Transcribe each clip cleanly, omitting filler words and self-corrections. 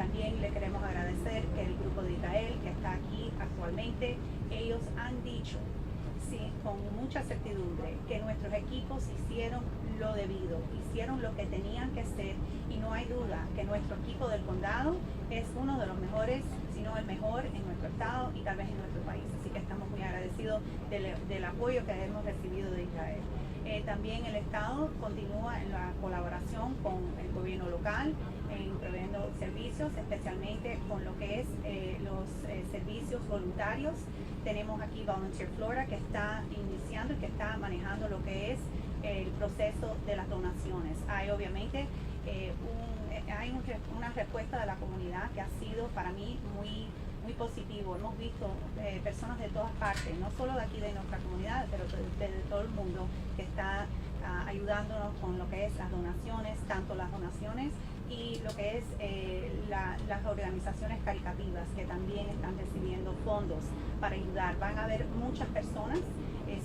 también le queremos agradecer que el grupo de Israel que está aquí actualmente, ellos han dicho sí, con mucha certidumbre que nuestros equipos hicieron lo debido, hicieron lo que tenían que hacer, y no hay duda que nuestro equipo del condado es uno de los mejores, si no el mejor en nuestro estado y tal vez en nuestro país. Así que estamos muy agradecidos del apoyo que hemos recibido de Israel. También el Estado continúa en la colaboración con el gobierno local en proveyendo servicios, especialmente con lo que es los servicios voluntarios. Tenemos aquí Volunteer Florida, que está iniciando y que está manejando lo que es el proceso de las donaciones. Hay obviamente una respuesta de la comunidad que ha sido para mí muy positivo. Hemos visto personas de todas partes, no solo de aquí de nuestra comunidad, pero de todo el mundo, que está ayudándonos con lo que es las donaciones, tanto las donaciones y lo que es las organizaciones caritativas que también están recibiendo fondos para ayudar. Van a haber muchas personas,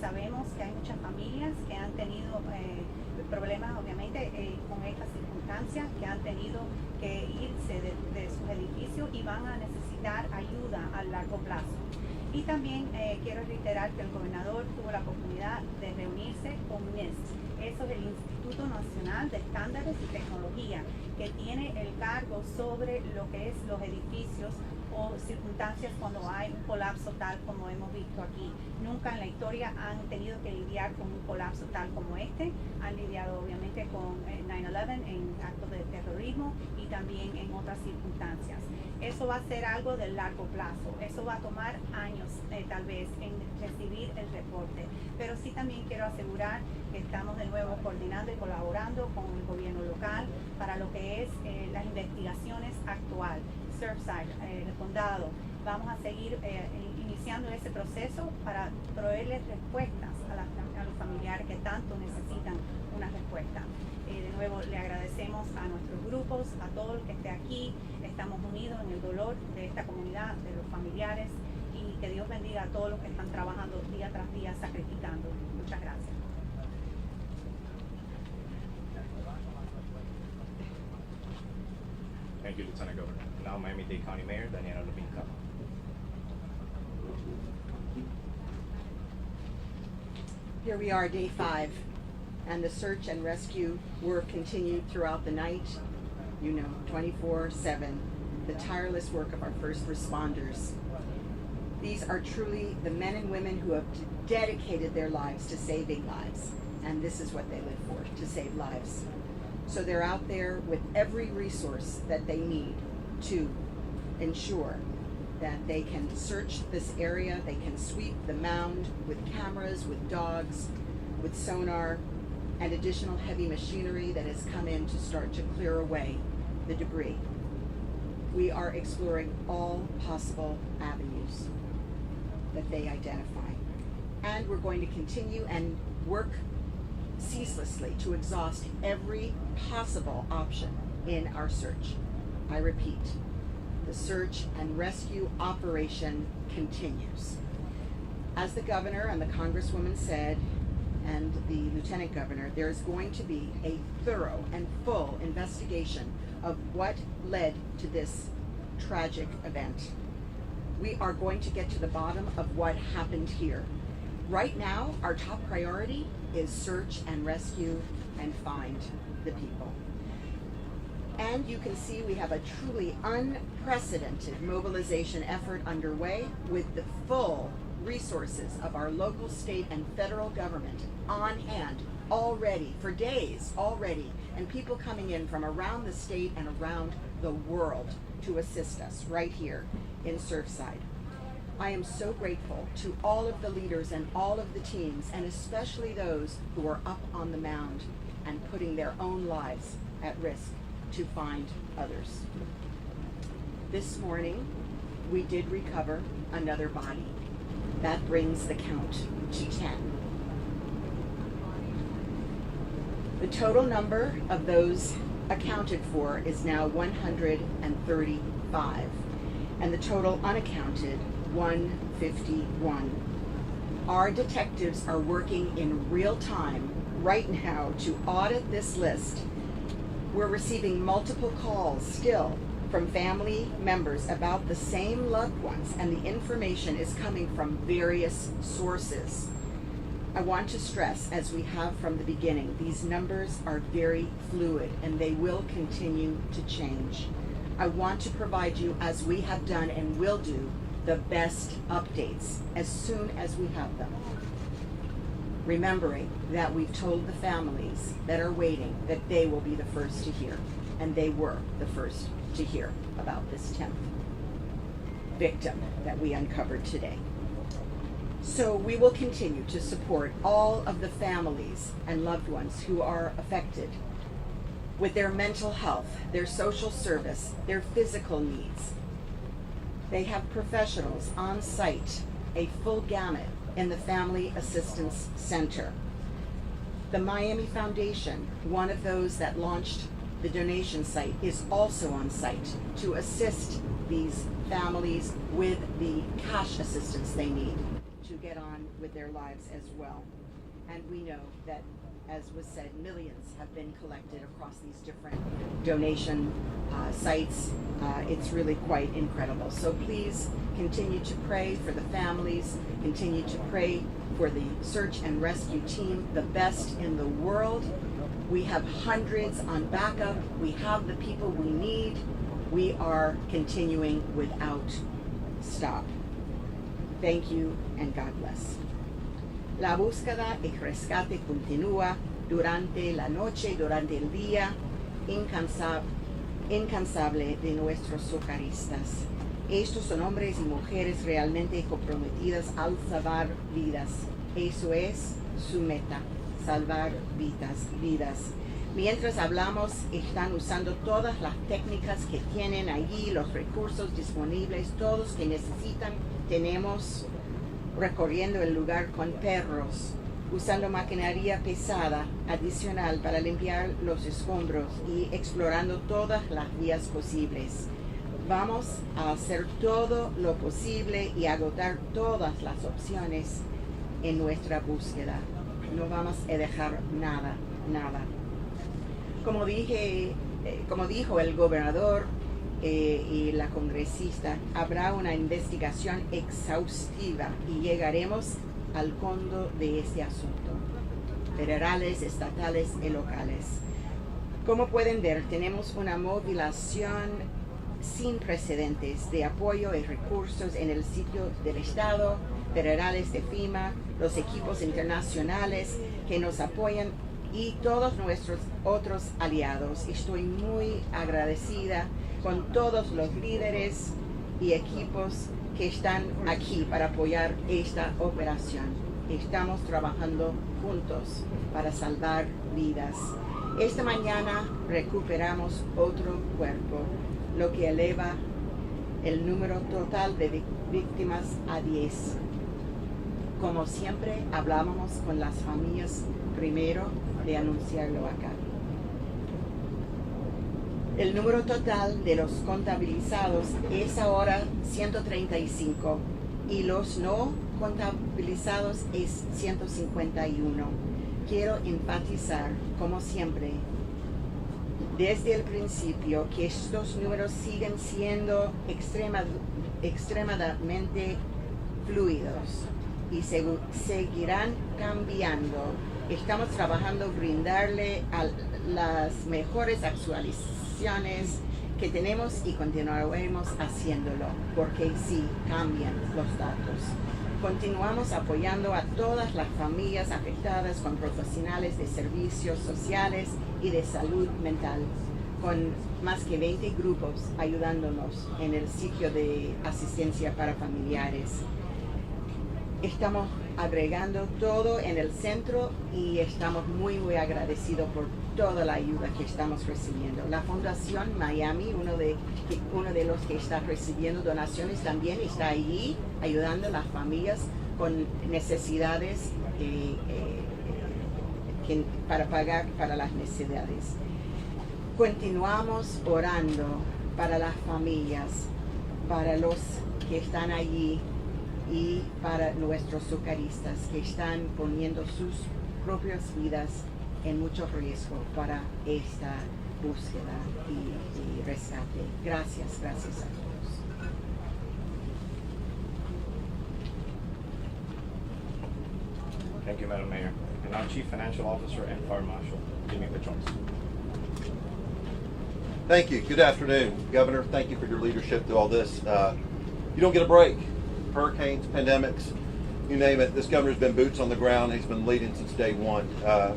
sabemos que hay muchas familias que han tenido problemas obviamente con estas circunstancias, que han tenido que irse de sus edificios y van a necesitar ayuda a largo plazo. Y también quiero reiterar que el gobernador tuvo la oportunidad de reunirse con NIST. Eso es el Instituto Nacional de Estándares y Tecnología, que tiene el cargo sobre lo que es los edificios o circunstancias cuando hay un colapso tal como hemos visto aquí. Nunca en la historia han tenido que lidiar con un colapso tal como este. Han lidiado obviamente con 9/11 en actos de terrorismo y también en otras circunstancias. Eso va a ser algo de largo plazo. Eso va a tomar años tal vez en recibir el reporte. Pero sí también quiero asegurar que estamos de nuevo coordinando y colaborando con el gobierno local para lo que es las investigaciones actual. Surfside, el condado, vamos a seguir iniciando ese proceso para proveerles respuestas a los familiares que tanto necesitan una respuesta. De nuevo le agradecemos a nuestros grupos, a todo el que esté aquí. Estamos unidos en el dolor de esta comunidad, de los familiares, y que Dios bendiga a todos los que están trabajando día tras día, sacrificando. Muchas gracias. Thank you, Lieutenant Governor. Now Miami-Dade County Mayor Daniela Lubinka. Here we are, day 5, and the search and rescue work continued throughout the night. 24/7, the tireless work of our first responders. These are truly the men and women who have dedicated their lives to saving lives, and this is what they live for, to save lives. So they're out there with every resource that they need to ensure that they can search this area, they can sweep the mound with cameras, with dogs, with sonar, and additional heavy machinery that has come in to start to clear away the debris. We are exploring all possible avenues that they identify. And we're going to continue and work ceaselessly to exhaust every possible option in our search. I repeat, the search and rescue operation continues. As the governor and the congresswoman said, and the lieutenant governor, there is going to be a thorough and full investigation of what led to this tragic event. We are going to get to the bottom of what happened here. Right now, our top priority is search and rescue and find the people. And you can see we have a truly unprecedented mobilization effort underway with the full resources of our local, state, and federal government on hand already, for days already, and people coming in from around the state and around the world to assist us right here in Surfside. I am so grateful to all of the leaders and all of the teams, and especially those who are up on the mound and putting their own lives at risk to find others. This morning, we did recover another body. That brings the count to 10. The total number of those accounted for is now 135, and the total unaccounted 151. Our detectives are working in real time right now to audit this list. We're receiving multiple calls still from from family members about the same loved ones, and the information is coming from various sources. I want to stress, as we have from the beginning, these numbers are very fluid and they will continue to change. I want to provide you, as we have done and will do, the best updates as soon as we have them. Remembering that we've told the families that are waiting that they will be the first to hear, and they were the first to hear about this 10th victim that we uncovered today. So we will continue to support all of the families and loved ones who are affected with their mental health, their social service, their physical needs. They have professionals on site, a full gamut in the Family Assistance Center. The Miami Foundation, one of those that launched the donation site, is also on site to assist these families with the cash assistance they need to get on with their lives as well. And we know that, as was said, millions have been collected across these different donation sites. It's really quite incredible. So please continue to pray for the families, continue to pray for the search and rescue team, the best in the world. We have hundreds on backup. We have the people we need. We are continuing without stop. Thank you and God bless. La búsqueda y rescate continúa durante la noche y durante el día, incansable de nuestros socorristas. Estos son hombres y mujeres realmente comprometidas al salvar vidas. Eso es su meta, salvar vidas. Mientras hablamos, están usando todas las técnicas que tienen allí, los recursos disponibles, todos que necesitan. Tenemos recorriendo el lugar con perros, usando maquinaria pesada adicional para limpiar los escombros y explorando todas las vías posibles. Vamos a hacer todo lo posible y agotar todas las opciones en nuestra búsqueda. No vamos a dejar nada. Como dijo el gobernador y la congresista, habrá una investigación exhaustiva y llegaremos al fondo de este asunto, federales, estatales y locales. Como pueden ver, tenemos una movilización sin precedentes de apoyo y recursos en el sitio del Estado, federales de FEMA, los equipos internacionales que nos apoyan y todos nuestros otros aliados. Estoy muy agradecida con todos los líderes y equipos que están aquí para apoyar esta operación. Estamos trabajando juntos para salvar vidas. Esta mañana recuperamos otro cuerpo, lo que eleva el número total de víctimas a 10. Como siempre, hablábamos con las familias primero de anunciarlo acá. El número total de los contabilizados es ahora 135 y los no contabilizados es 151. Quiero enfatizar, como siempre, desde el principio, que estos números siguen siendo extremadamente fluidos y seguirán cambiando. Estamos trabajando brindarle a las mejores actualizaciones que tenemos y continuaremos haciéndolo, porque sí cambian los datos. Continuamos apoyando a todas las familias afectadas con profesionales de servicios sociales y de salud mental, con más que 20 grupos ayudándonos en el sitio de asistencia para familiares. Estamos agregando todo en el centro y estamos muy agradecidos por toda la ayuda que estamos recibiendo. La Fundación Miami, uno de los que está recibiendo donaciones, también está allí ayudando a las familias con necesidades para pagar para las necesidades. Continuamos orando para las familias, para los que están allí y para nuestros socorristas que están poniendo sus propias vidas en mucho riesgo para esta búsqueda y rescate. Gracias, gracias a todos. Thank you, Madam Mayor. And now Chief Financial Officer and Fire Marshal, Jimmy Pachones. Thank you. Good afternoon, Governor. Thank you for your leadership through all this. You don't get a break. Hurricanes, pandemics, you name it. This governor's been boots on the ground. He's been leading since day one.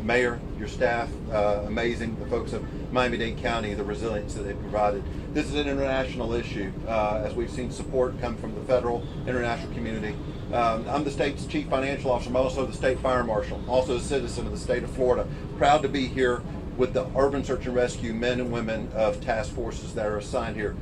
Mayor, your staff, amazing. The folks of Miami-Dade County, the resilience that they've provided. This is an international issue, as we've seen support come from the federal, international community. I'm the state's chief financial officer. I'm also the state fire marshal. I'm also a citizen of the state of Florida. Proud to be here with the urban search and rescue men and women of task forces that are assigned here.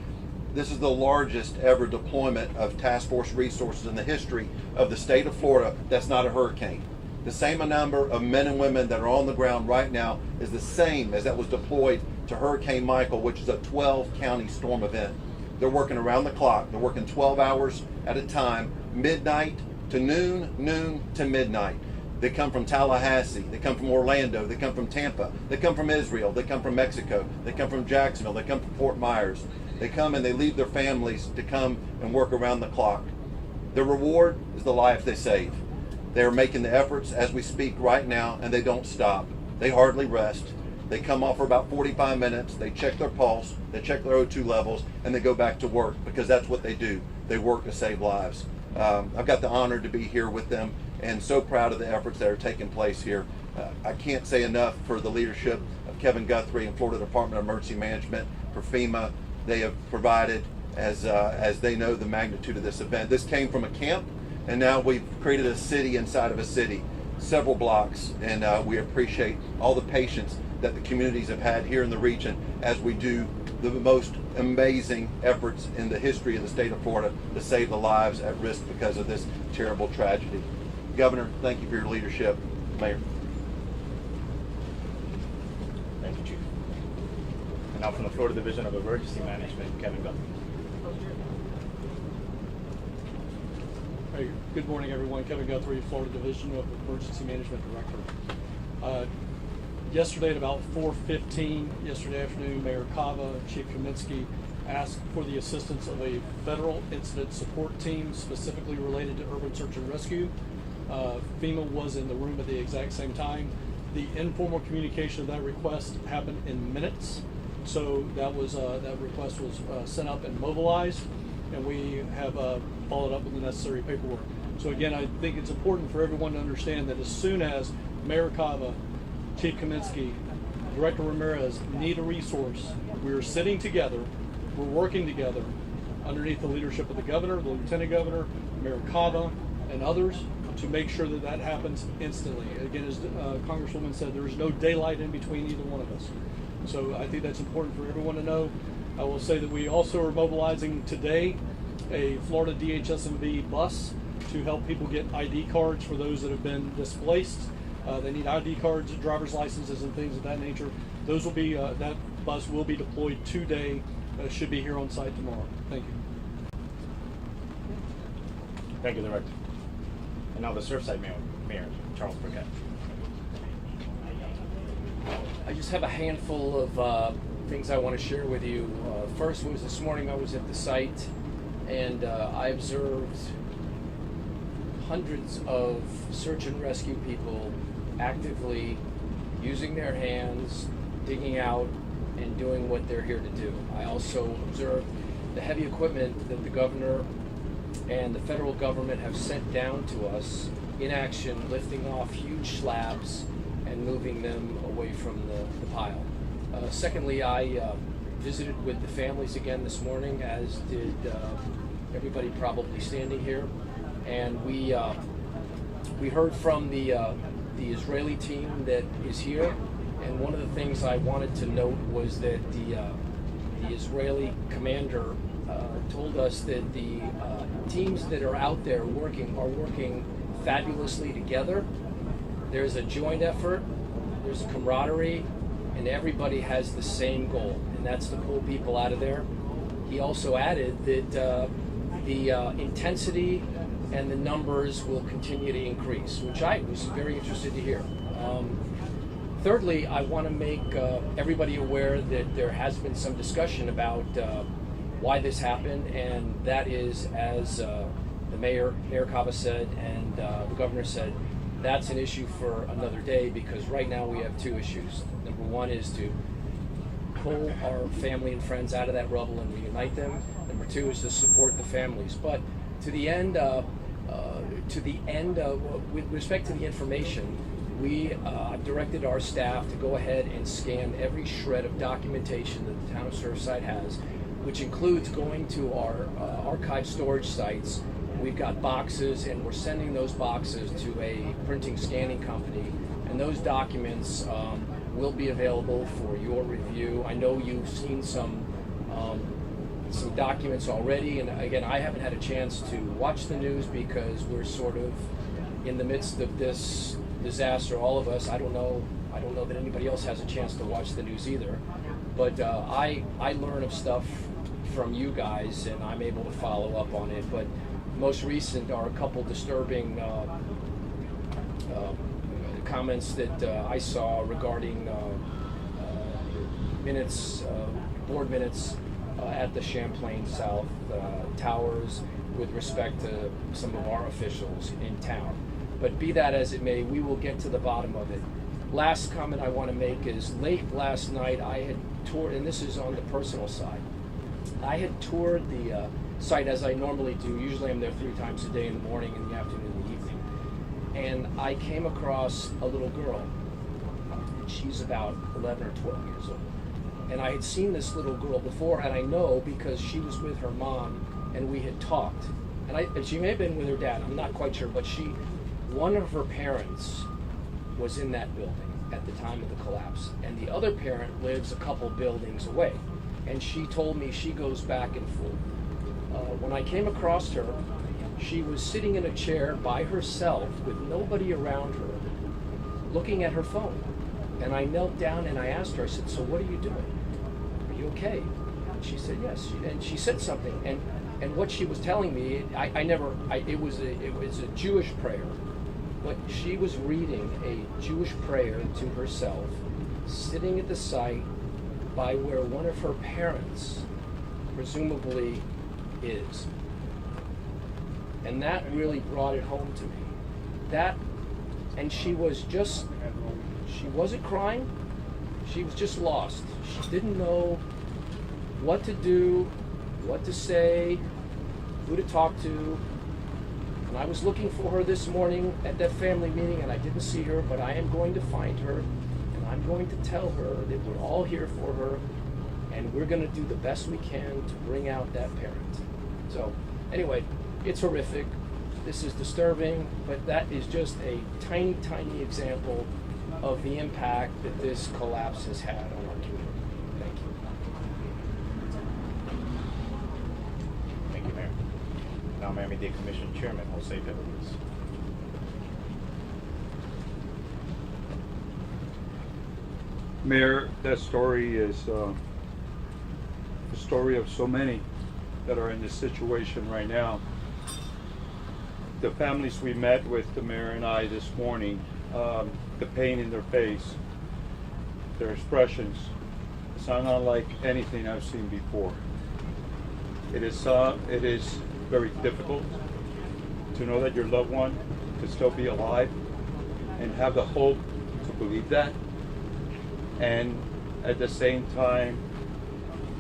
This is the largest ever deployment of task force resources in the history of the state of Florida that's not a hurricane. The same number of men and women that are on the ground right now is the same as that was deployed to Hurricane Michael, which is a 12-county storm event. They're working around the clock. They're working 12 hours at a time, midnight to noon, noon to midnight. They come from Tallahassee, they come from Orlando, they come from Tampa, they come from Israel, they come from Mexico, they come from Jacksonville, they come from Fort Myers. They come and they leave their families to come and work around the clock. Their reward is the life they save. They are making the efforts as we speak right now, and they don't stop. They hardly rest. They come off for about 45 minutes, they check their pulse, they check their O2 levels, and they go back to work, because that's what they do. They work to save lives. I've got the honor to be here with them, and so proud of the efforts that are taking place here. I can't say enough for the leadership of Kevin Guthrie and Florida Department of Emergency Management, for FEMA. They have provided as they know the magnitude of this event. This came from a camp, and now we've created a city inside of a city, several blocks, and we appreciate all the patience that the communities have had here in the region as we do the most amazing efforts in the history of the state of Florida to save the lives at risk because of this terrible tragedy. Governor, thank you for your leadership. Mayor. Thank you, Chief. And now from the Florida Division of Emergency Management, Kevin Guthrie. Hey, good morning, everyone. Kevin Guthrie, Florida Division of Emergency Management Director. Yesterday at about 4:15 yesterday afternoon, Mayor Cava, Chief Kaminsky asked for the assistance of a federal incident support team specifically related to urban search and rescue. FEMA was in the room at the exact same time. The informal communication of that request happened in minutes, so that request was sent up and mobilized, and we have followed up with the necessary paperwork. So again, I think it's important for everyone to understand that as soon as Mayor Cava, Chief Kaminsky, Director Ramirez need a resource, we're sitting together, we're working together underneath the leadership of the governor, the lieutenant governor, Mayor Cava, and others to make sure that that happens instantly. Again, as Congresswoman said, there is no daylight in between either one of us. So I think that's important for everyone to know. I will say that we also are mobilizing today a Florida DHS&B bus to help people get ID cards for those that have been displaced. They need ID cards, driver's licenses, and things of that nature. Those will be, that bus will be deployed today, should be here on site tomorrow. Thank you. Thank you, Director. And now the Surfside Mayor, Charles Burkett. I just have a handful of things I want to share with you. First was this morning I was at the site, and I observed hundreds of search and rescue people actively using their hands, digging out, and doing what they're here to do. I also observed the heavy equipment that the governor and the federal government have sent down to us in action, lifting off huge slabs and moving them away from the pile. Secondly, I visited with the families again this morning, as did everybody probably standing here, and we heard from the Israeli team that is here, and one of the things I wanted to note was that the Israeli commander told us that the teams that are out there are working fabulously together. There's a joint effort, there's a camaraderie, and everybody has the same goal, and that's to pull people out of there. He also added that the intensity and the numbers will continue to increase, which I was very interested to hear. Thirdly, I want to make everybody aware that there has been some discussion about why this happened, and that is, as the Mayor Cava said, and the Governor said, that's an issue for another day, because right now we have two issues. Number one is to pull our family and friends out of that rubble and reunite them. Number two is to support the families. But to the end, with respect to the information, we directed our staff to go ahead and scan every shred of documentation that the town of Surfside has, which includes going to our archive storage sites. We've got boxes, and we're sending those boxes to a printing scanning company, and those documents will be available for your review. I know you've seen some documents already, and again, I haven't had a chance to watch the news because we're sort of in the midst of this disaster, all of us. I don't know that anybody else has a chance to watch the news either, but I learn of stuff from you guys, and I'm able to follow up on it. But most recent are a couple disturbing comments that I saw regarding board minutes at the Champlain South Towers with respect to some of our officials in town. But be that as it may, we will get to the bottom of it. Last comment I want to make is, late last night I had toured, and this is on the personal side, I had toured the site as I normally do. Usually I'm there 3 times a day, in the morning, in the afternoon, in the evening. And I came across a little girl. She's about 11 or 12 years old. And I had seen this little girl before, and I know because she was with her mom and we had talked. And she may have been with her dad, I'm not quite sure, but one of her parents was in that building at the time of the collapse. And the other parent lives a couple buildings away. And she told me she goes back and forth. When I came across her, she was sitting in a chair by herself with nobody around her, looking at her phone. And I knelt down and I asked her, I said, "So what are you doing? Are you okay?" And she said, "Yes." And she said something. And what she was telling me, it was a Jewish prayer. But she was reading a Jewish prayer to herself, sitting at the site by where one of her parents presumably is. And that really brought it home to me. And she wasn't crying, she was just lost. She didn't know what to do, what to say, who to talk to. And I was looking for her this morning at that family meeting, and I didn't see her, but I am going to find her, and I'm going to tell her that we're all here for her, and we're going to do the best we can to bring out that parent. So anyway, it's horrific. This is disturbing, but that is just a tiny, tiny example of the impact that this collapse has had on our community. Thank you. Thank you, Mayor. Now, Miami Dade Commission Chairman Jose Pedernales. Mayor, that story is the story of so many that are in this situation right now. The families we met with, the mayor and I, this morning, the pain in their face, their expressions, it's not unlike anything I've seen before. It is very difficult to know that your loved one could still be alive and have the hope to believe that, and at the same time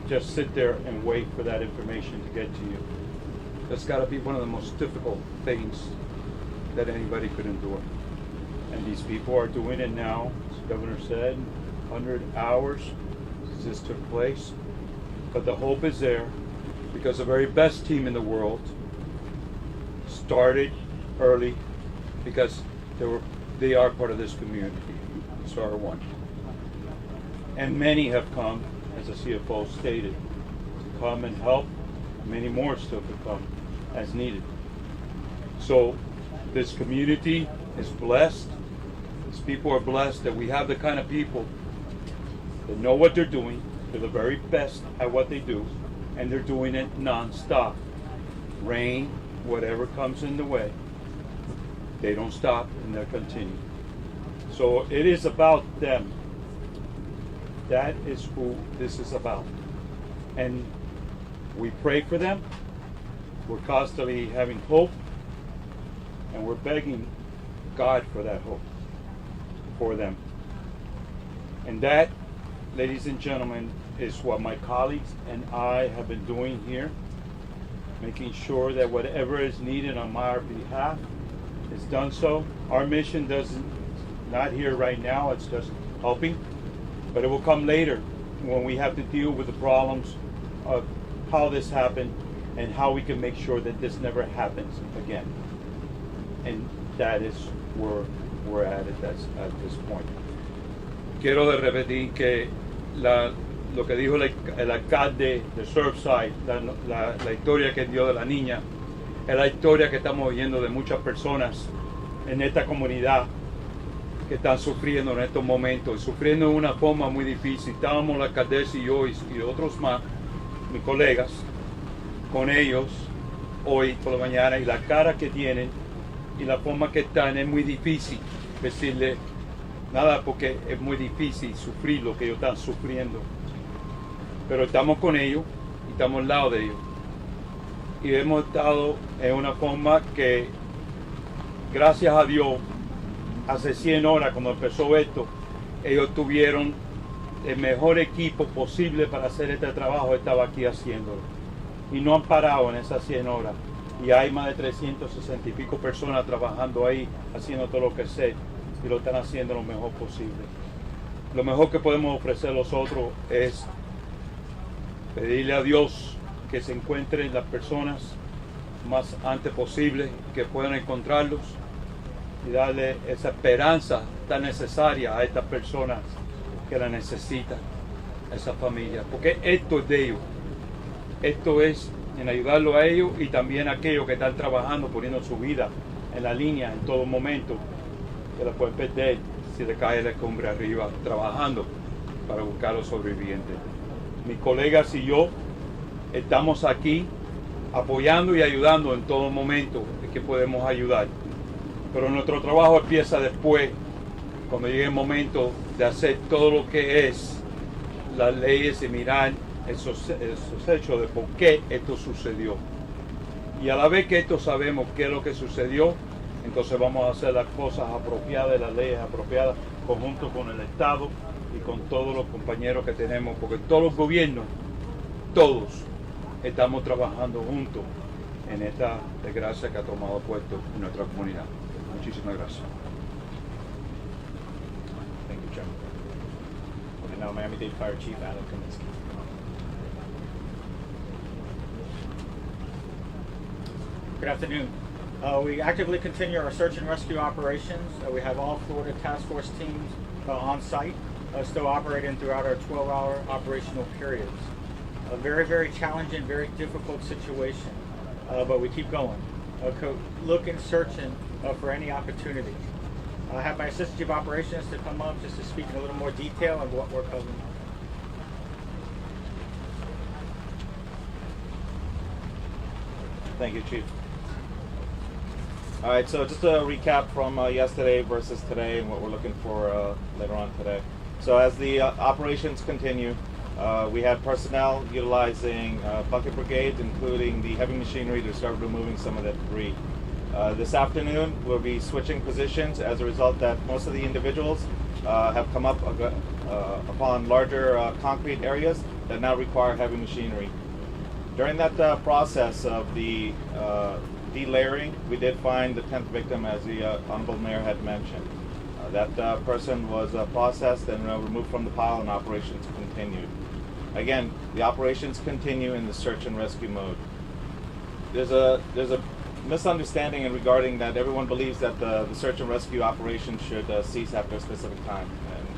just sit there and wait for that information to get to you. That's got to be one of the most difficult things that anybody could endure. And these people are doing it now, as the governor said, 100 hours since this took place. But the hope is there because the very best team in the world started early because they are part of this community. So are one. And many have come, as the CFO stated, to come and help. Many more still to come as needed. So this community is blessed. These people are blessed that we have the kind of people that know what they're doing. They're the very best at what they do, and they're doing it non-stop. Rain, whatever comes in the way, they don't stop and they'll continue. So it is about them. That is who this is about. And we pray for them. We're constantly having hope. And we're begging God for that hope for them. And that, ladies and gentlemen, is what my colleagues and I have been doing here, making sure that whatever is needed on our behalf is done so. Our mission not here right now, it's just helping, but it will come later when we have to deal with the problems of how this happened and how we can make sure that this never happens again. And that is where we're at this point. Quiero repetir que lo que dijo el alcalde de Surfside, la historia que dio de la niña, es la historia que estamos oyendo de muchas personas en esta comunidad que están sufriendo en estos momentos, sufriendo de una forma muy difícil. Estábamos la alcaldesa y yo y otros más, mis colegas, con ellos hoy por la mañana, y la cara que tienen y la forma que están es muy difícil decirle nada, porque es muy difícil sufrir lo que ellos están sufriendo. Pero estamos con ellos y estamos al lado de ellos. Y hemos estado en una forma que, gracias a Dios, hace 100 horas cuando empezó esto, ellos tuvieron el mejor equipo posible para hacer este trabajo, estaba aquí haciéndolo. Y no han parado en esas 100 horas. Y hay más de 360 y pico personas trabajando ahí, haciendo todo lo que sé, y lo están haciendo lo mejor posible. Lo mejor que podemos ofrecer nosotros es pedirle a Dios que se encuentren las personas más antes posible, que puedan encontrarlos y darle esa esperanza tan necesaria a estas personas que la necesitan, a esa familia, porque esto es de ellos, esto es en ayudarlo a ellos y también a aquellos que están trabajando, poniendo su vida en la línea en todo momento, que la pueden perder si le cae la escombra arriba, trabajando para buscar a los sobrevivientes. Mis colegas y yo estamos aquí apoyando y ayudando en todo momento que podemos ayudar, pero nuestro trabajo empieza después, cuando llegue el momento de hacer todo lo que es las leyes y mirar esos hechos de por qué esto sucedió. Y a la vez que esto sabemos qué es lo que sucedió, entonces vamos a hacer las cosas apropiadas, las leyes apropiadas, conjunto con el Estado y con todos los compañeros que tenemos, porque todos los gobiernos, todos estamos trabajando juntos en esta desgracia que ha tomado puesto en nuestra comunidad. Muchísimas gracias. Thank you, Chairman. And now Miami-Dade Fire Chief Adam Kaminsky. Good afternoon. We actively continue our search and rescue operations. We have all Florida task force teams on site, still operating throughout our 12-hour operational periods. A very, very challenging, very difficult situation, but we keep going, looking, searching for any opportunity. I have my Assistant Chief of Operations to come up just to speak in a little more detail on what we're covering. Thank you, Chief. All right, so just a recap from yesterday versus today and what we're looking for later on today. So as the operations continue, we had personnel utilizing bucket brigades, including the heavy machinery, to start removing some of the debris. This afternoon, we'll be switching positions as a result that most of the individuals have come up upon larger concrete areas that now require heavy machinery. During that process of the delayering, we did find the 10th victim, as the Honorable Mayor had mentioned. That person was processed and removed from the pile, and operations continued. Again, the operations continue in the search and rescue mode. There's a misunderstanding in regarding that everyone believes that the search and rescue operation should cease after a specific time,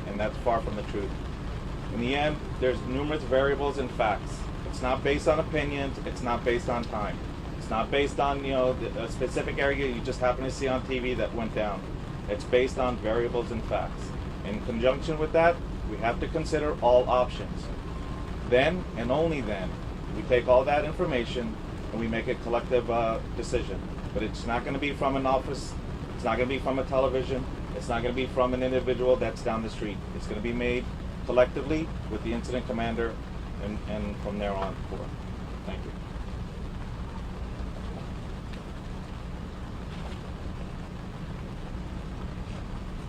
and that's far from the truth. In the end, there's numerous variables and facts. It's not based on opinions. It's not based on time. It's not based on a specific area you just happen to see on TV that went down. It's based on variables and facts. In conjunction with that, we have to consider all options. Then and only then, we take all that information and we make a collective decision. But it's not going to be from an office. It's not going to be from a television. It's not going to be from an individual that's down the street. It's going to be made collectively with the incident commander and from there on forward. Thank you.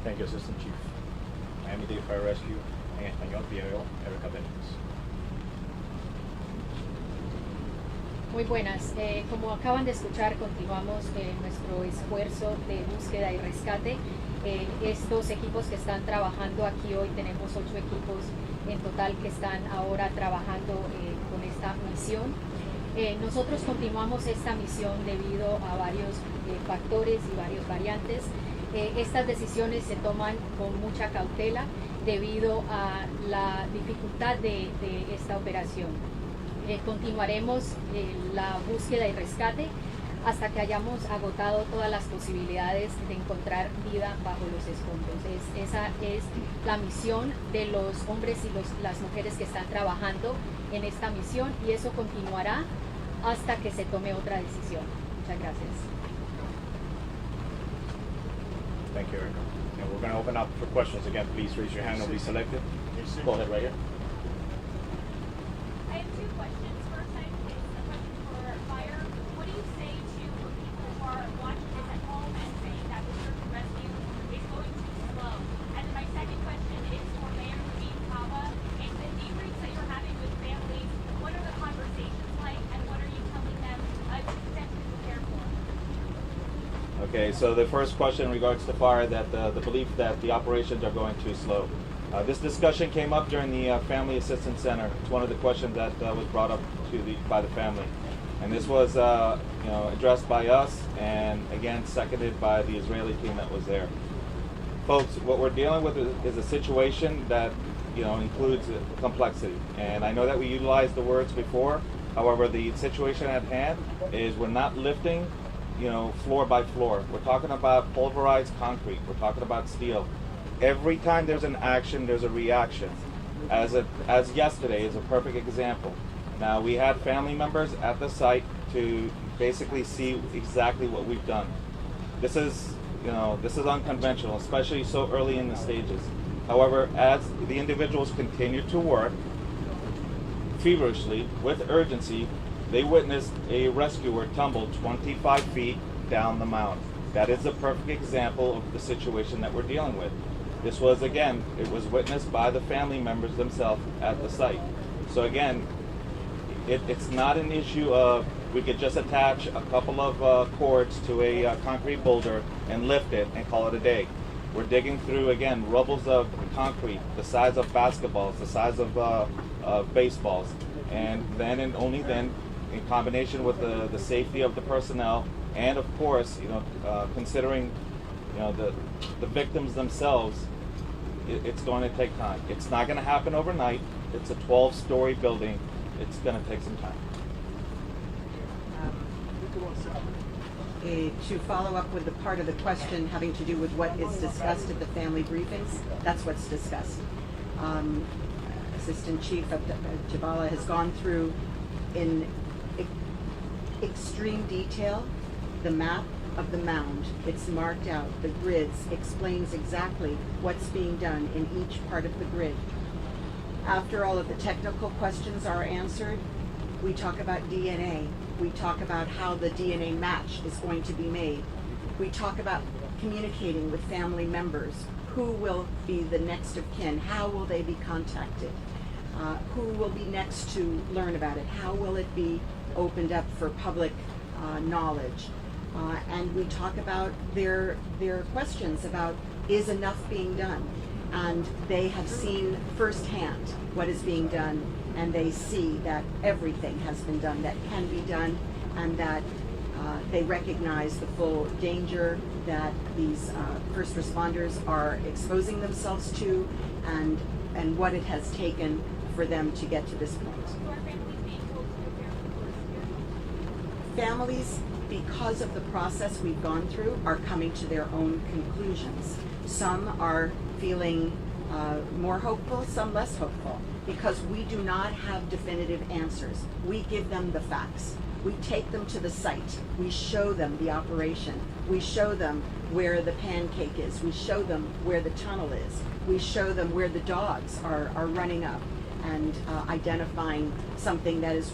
Thank you, Assistant Chief. Miami-Dade Fire Rescue, en español, PIO, Erica Benítez. Muy buenas. Como acaban de escuchar, continuamos nuestro esfuerzo de búsqueda y rescate. Estos equipos que están trabajando aquí hoy, tenemos 8 equipos en total que están ahora trabajando con esta misión. Nosotros continuamos esta misión debido a varios factores y varios variantes. Estas decisiones se toman con mucha cautela debido a la dificultad de esta operación. Continuaremos la búsqueda y rescate hasta que hayamos agotado todas las posibilidades de encontrar vida bajo los escombros. Esa es la misión de los hombres y las mujeres que están trabajando en esta misión, y eso continuará hasta que se tome otra decisión. Muchas gracias. Thank you, Erica. And we're going to open up for questions. Again, please raise your hand and be selected. Go ahead, right here. I have 2 questions. First, I have a question for Fire. What do you say to people who are watching this at home and saying that the search and rescue is going too slow? And then my second question is for Mayor Kava. In the debriefs that you're having with families, what are the conversations like, and what are you telling them to potentially prepare for? Okay, so the first question in regards to fire, that the belief that the operations are going too slow. This discussion came up during the Family Assistance Center. It's one of the questions that was brought up by the family, and this was addressed by us, and again seconded by the Israeli team that was there. Folks, what we're dealing with is a situation that includes complexity, and I know that we utilized the words before. However, the situation at hand is we're not lifting floor by floor. We're talking about pulverized concrete. We're talking about steel. Every time there's an action, there's a reaction. As yesterday is a perfect example. Now, we had family members at the site to basically see exactly what we've done. This is unconventional, especially so early in the stages. However, as the individuals continue to work feverishly with urgency, they witnessed a rescuer tumble 25 feet down the mound. That is a perfect example of the situation that we're dealing with. This was, again, it was witnessed by the family members themselves at the site. So again, it's not an issue of we could just attach a couple of cords to a concrete boulder and lift it and call it a day. We're digging through, again, rubbles of concrete, the size of basketballs, the size of baseballs. And then and only then, in combination with the safety of the personnel, and of course, considering the victims themselves, it's going to take time. It's not going to happen overnight. It's a 12-story building. It's going to take some time. To follow up with the part of the question having to do with what is discussed at the family briefings, that's what's discussed. Assistant Chief Jabala has gone through in extreme detail the map of the mound. It's marked out. The grids explains exactly what's being done in each part of the grid. After all of the technical questions are answered, we talk about DNA. We talk about how the DNA match is going to be made. We talk about communicating with family members. Who will be the next of kin? How will they be contacted? Who will be next to learn about it? How will it be opened up for public knowledge? And we talk about their questions about, is enough being done? And they have seen firsthand what is being done, and they see that everything has been done that can be done, and that they recognize the full danger that these first responders are exposing themselves to, and what it has taken for them to get to this point. Families, because of the process we've gone through, are coming to their own conclusions. Some are feeling more hopeful, some less hopeful, because we do not have definitive answers. We give them the facts. We take them to the site. We show them the operation. We show them where the pancake is. We show them where the tunnel is. We show them where the dogs are running up and identifying something that is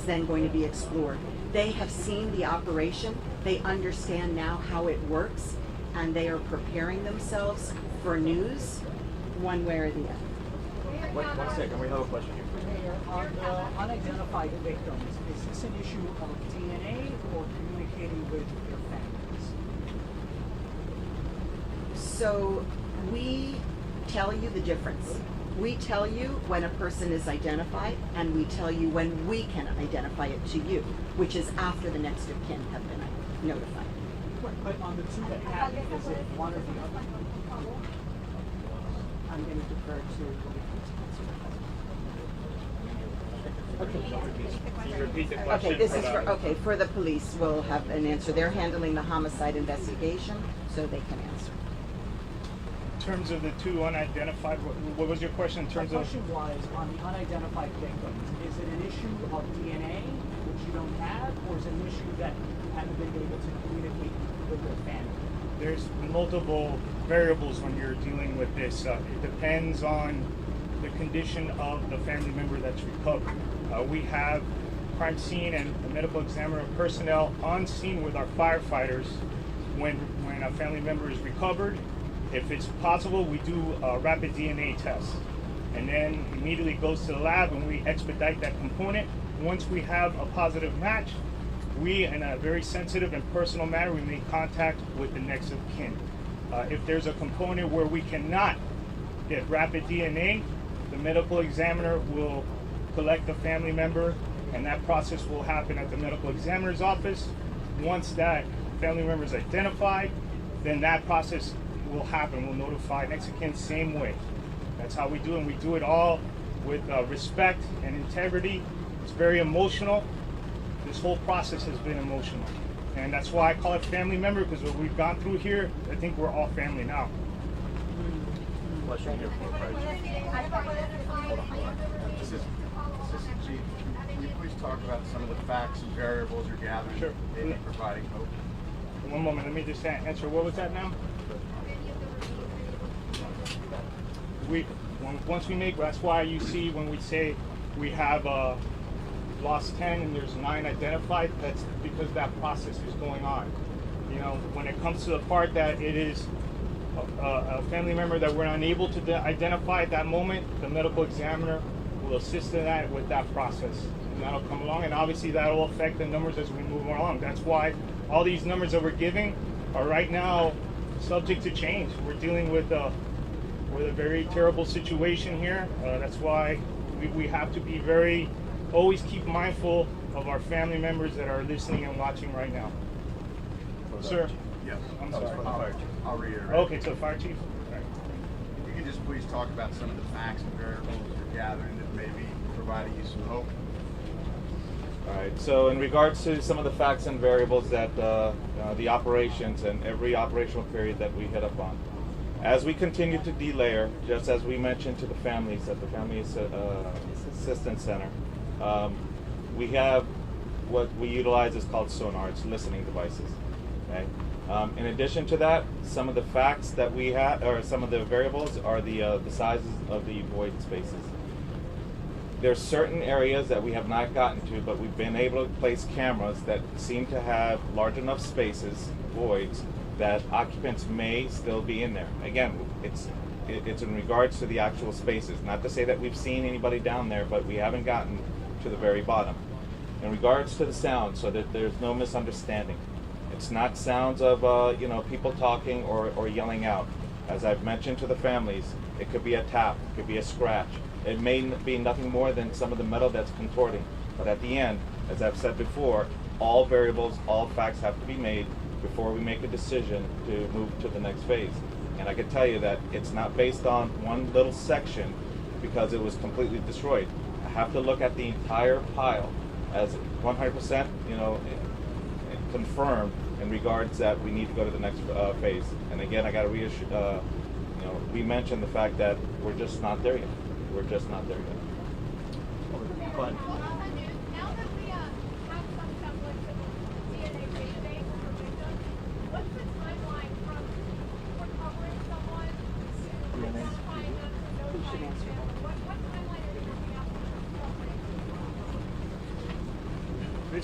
then going to be explored. They have seen the operation. They understand now how it works, and they are preparing themselves for news one way or the other. One second, we have a question here. Mayor, on the unidentified victims, is this an issue of DNA or communicating with their families? So we tell you the difference. We tell you when a person is identified, and we tell you when we can identify it to you, which is after the next of kin have been notified. But on the two that have, is it one or the other? I'm going to defer to Repeat the question. Okay, this is for the police. We'll have an answer. They're handling the homicide investigation, so they can answer. In terms of the two unidentified, what was your question in terms My of? question was, on the unidentified victims, is it an issue of DNA, which you don't have, or is it an issue that you haven't been able to communicate with your family? There's multiple variables when you're dealing with this. It depends on the condition of the family member that's recovered. We have crime scene and medical examiner personnel on scene with our firefighters when a family member is recovered. If it's possible, we do a rapid DNA test, and then immediately goes to the lab and we expedite that component. Once we have a positive match, we, in a very sensitive and personal manner, we make contact with the next of kin. If there's a component where we cannot get rapid DNA, the medical examiner will collect the family member, and that process will happen at the medical examiner's office. Once that family member is identified, then that process will happen. We'll notify next of kin same way. That's how we do it, and we do it all with respect and integrity. It's very emotional. This whole process has been emotional, and that's why I call it family member, because what we've gone through here, I think we're all family now. Question here for This is Chief. Can you please talk about some of the facts and variables you're gathering, Sure. maybe providing hope? One moment, let me just answer. What was that now? Once we make, that's why you see when we say we have lost 10 and there's 9 identified, that's because that process is going on. You know, when it comes to the part that it is a family member that we're unable to identify at that moment, the medical examiner will assist in that with that process. And that'll come along, and obviously that'll affect the numbers as we move along. That's why all these numbers that we're giving are right now subject to change. We're dealing with a very terrible situation here. That's why we have to be always keep mindful of our family members that are listening and watching right now. Sir? Yes. I'm sorry. I'll reiterate. Okay, to the fire chief. All right. If you can just please talk about some of the facts and variables you're gathering that may be providing you some hope. All right, so in regards to some of the facts and variables that the operations and every operational period that we hit upon, as we continue to delayer, just as we mentioned to the families at the Family Assistance Center, we have what we utilize is called sonar. It's listening devices. Okay. In addition to that, some of the facts that we have, or some of the variables, are the sizes of the void spaces. There's certain areas that we have not gotten to, but we've been able to place cameras that seem to have large enough spaces, voids, that occupants may still be in there. Again, it's in regards to the actual spaces. Not to say that we've seen anybody down there, but we haven't gotten to the very bottom. In regards to the sound, so that there's no misunderstanding, it's not sounds of people talking or yelling out. As I've mentioned to the families, it could be a tap, it could be a scratch. It may be nothing more than some of the metal that's contorting. But at the end, as I've said before, all variables, all facts have to be made before we make a decision to move to the next phase. And I can tell you that it's not based on one little section because it was completely destroyed. I have to look at the entire pile as 100%, confirmed in regards that we need to go to the next phase. And again, I got to reassure, we mentioned the fact that we're just not there yet. We're just not there yet. Fine. Now that we have some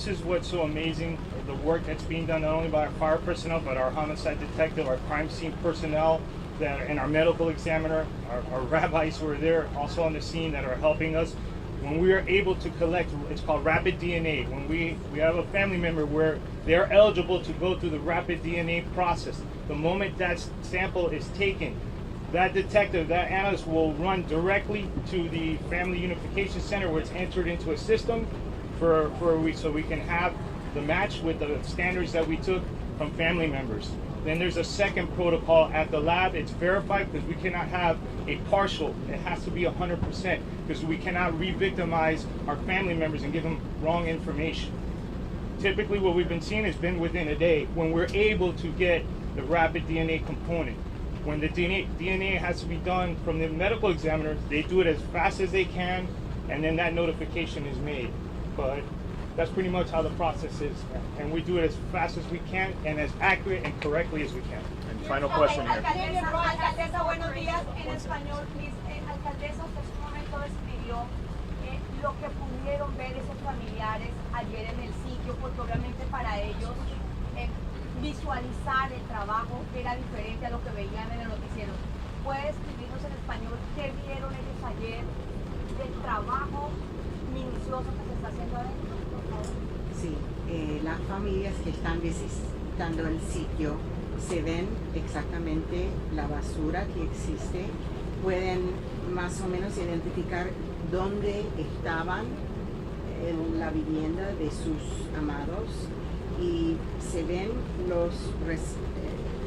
this is what's so amazing, the work that's being done not only by our fire personnel, but our homicide detective, our crime scene personnel, and our medical examiner, our rabbis who are there also on the scene that are helping us. When we are able to collect, it's called rapid DNA. When we have a family member where they're eligible to go through the rapid DNA process, the moment that sample is taken, that detective, that analyst will run directly to the Family Unification Center where it's entered into a system so we can have the match with the standards that we took from family members. Then there's a second protocol at the lab. It's verified because we cannot have a partial. It has to be 100% because we cannot re-victimize our family members and give them wrong information. Typically what we've been seeing has been within a day when we're able to get the rapid DNA component. When the DNA has to be done from the medical examiner, they do it as fast as they can, and then that notification is made. But that's pretty much how the process is, and we do it as fast as we can and as accurate and correctly as we can. And final question here. Alcaldesa, buenos días. En español, please. Alcaldesa, usted en un momento describió lo que pudieron ver esos familiares ayer en el sitio, porque obviamente para ellos visualizar el trabajo era diferente a lo que veían en el noticiero. ¿Puede escribirnos en español qué vieron ellos ayer del trabajo minucioso que se está haciendo adentro? Sí, las familias que están visitando el sitio se ven exactamente la basura que existe, pueden más o menos identificar dónde estaban en la vivienda de sus amados y se ven los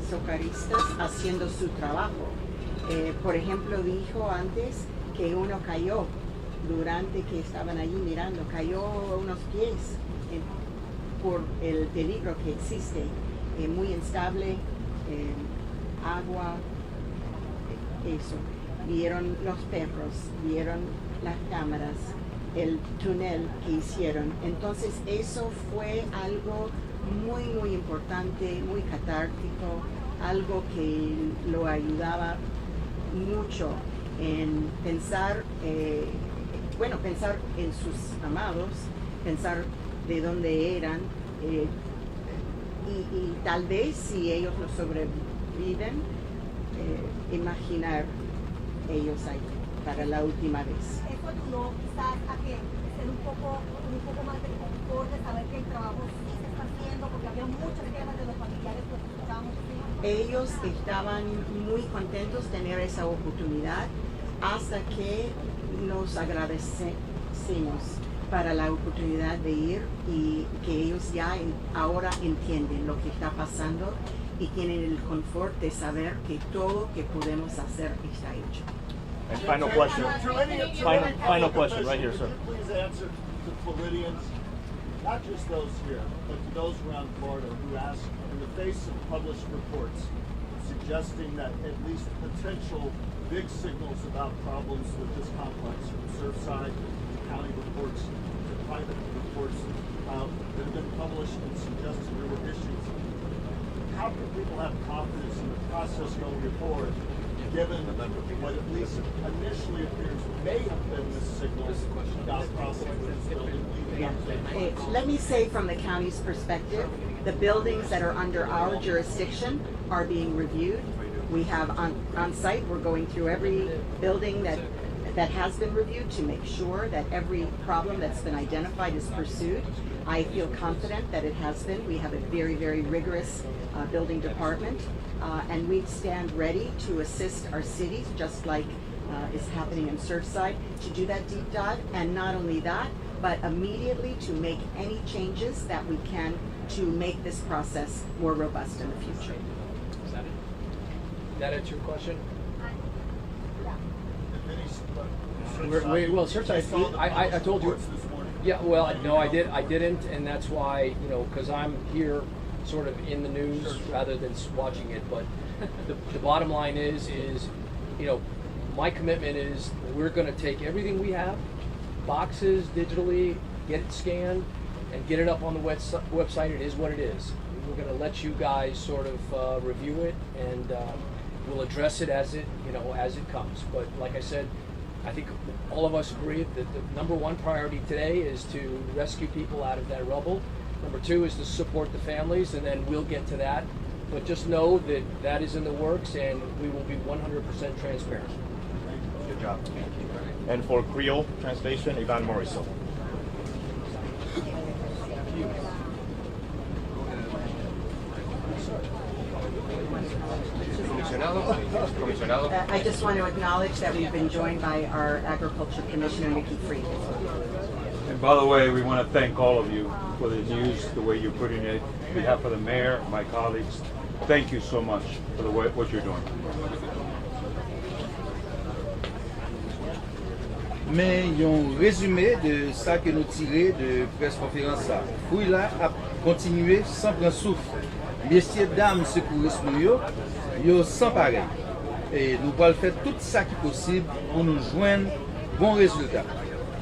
socorristas haciendo su trabajo. Por ejemplo, dijo antes que uno cayó durante que estaban allí mirando, cayó unos pies por el peligro que existe, muy instable, agua, eso. Vieron los perros, vieron las cámaras, el túnel que hicieron. Entonces eso fue algo muy, muy importante, muy catártico, algo que lo ayudaba mucho en pensar, pensar en sus amados, pensar de dónde eran y tal vez si ellos no sobreviven, imaginar ellos ahí para la última vez. Eso ayudó quizás a que estén un poco más de confort de saber que el trabajo sí se está haciendo, porque había muchas quejas de los familiares que escuchábamos. Ellos estaban muy contentos de tener esa oportunidad hasta que nos agradecemos para la oportunidad de ir y que ellos ya ahora entienden lo que está pasando y tienen el confort de saber que todo que podemos hacer está hecho. And final question. Final question right here, sir. Please answer to Floridians, not just those here, but to those around Florida who ask, in the face of published reports suggesting that at least potential big signals about problems with this complex, from Surfside to county reports to private reports that have been published and suggested there were issues. How can people have confidence in the process going forward, given what at least initially appears may have been this signal about problems with this building leading up to? Let me say from the county's perspective, the buildings that are under our jurisdiction are being reviewed. We have on site, we're going through every building that has been reviewed to make sure that every problem that's been identified is pursued. I feel confident that it has been. We have a very, very rigorous building department, and we stand ready to assist our cities, just like is happening in Surfside, to do that deep dive, and not only that, but immediately to make any changes that we can to make this process more robust in the future. Is that it? Did that answer your question? Well, Surfside, I told you. Yeah, well, no, I didn't, and that's why, because I'm here sort of in the news rather than watching it, but the bottom line is, my commitment is we're going to take everything we have, boxes, digitally, get it scanned, and get it up on the website. It is what it is. We're going to let you guys sort of review it, and we'll address it as it comes. But like I said, I think all of us agree that the number one priority today is to rescue people out of that rubble. Number two is to support the families, and then we'll get to that. But just know that that is in the works, and we will be 100% transparent. Good job. And for Creole translation, Ivan Morisot. I just want to acknowledge that we've been joined by our Agriculture Commissioner, Nikki Freed. And by the way, we want to thank all of you for the news, the way you're putting it. On behalf of the mayor, my colleagues, thank you so much for what you're doing. Mais yon résumé de ça que nous tiré de presse conférence ça. Fouille là a continué sans prendre souffle. Messieurs dames secouristes yo sans pareil. Et nous allons faire tout ça qui est possible pour nous joindre bon résultat.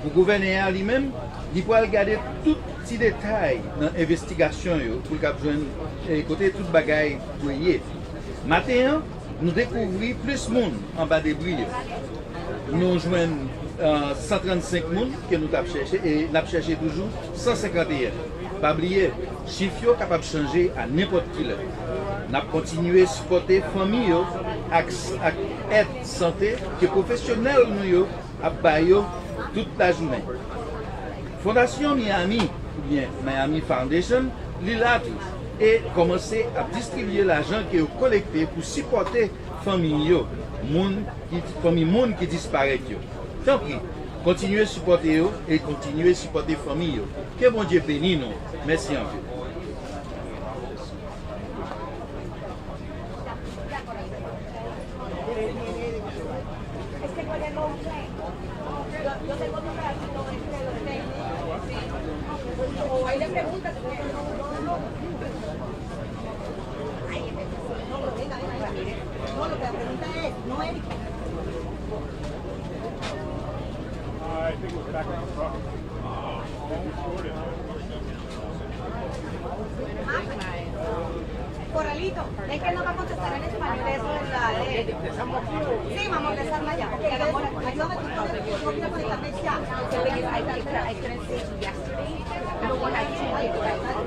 Le gouverneur lui-même, il peut regarder tout petit détail dans l'investigation pour joindre côté toute bagaille briller. Maintenant, nous découvrons plus de monde en bas des brilles. Nous joignons 135 personnes que nous avons cherché et nous avons cherché toujours 151. Pas oublier, chiffre capable de changer à n'importe qui heure. Nous avons continué à supporter les familles avec aide santé que les professionnels nous ont toute la journée. Fondation Miami, ou bien Miami Foundation, l'ILAT et commencé à distribuer l'argent qui est collecté pour supporter les familles qui disparaissent. Tant pis, continuez à supporter eux et continuez à supporter les familles. Que bon Dieu bénisse nous. Merci en fait. I think we're back on the front. Corralito, es que no va a contestar en español eso de la ley. Sí, vamos a empezarla ya. Ayúdame tú con la conectarme ya. I couldn't see yesterday.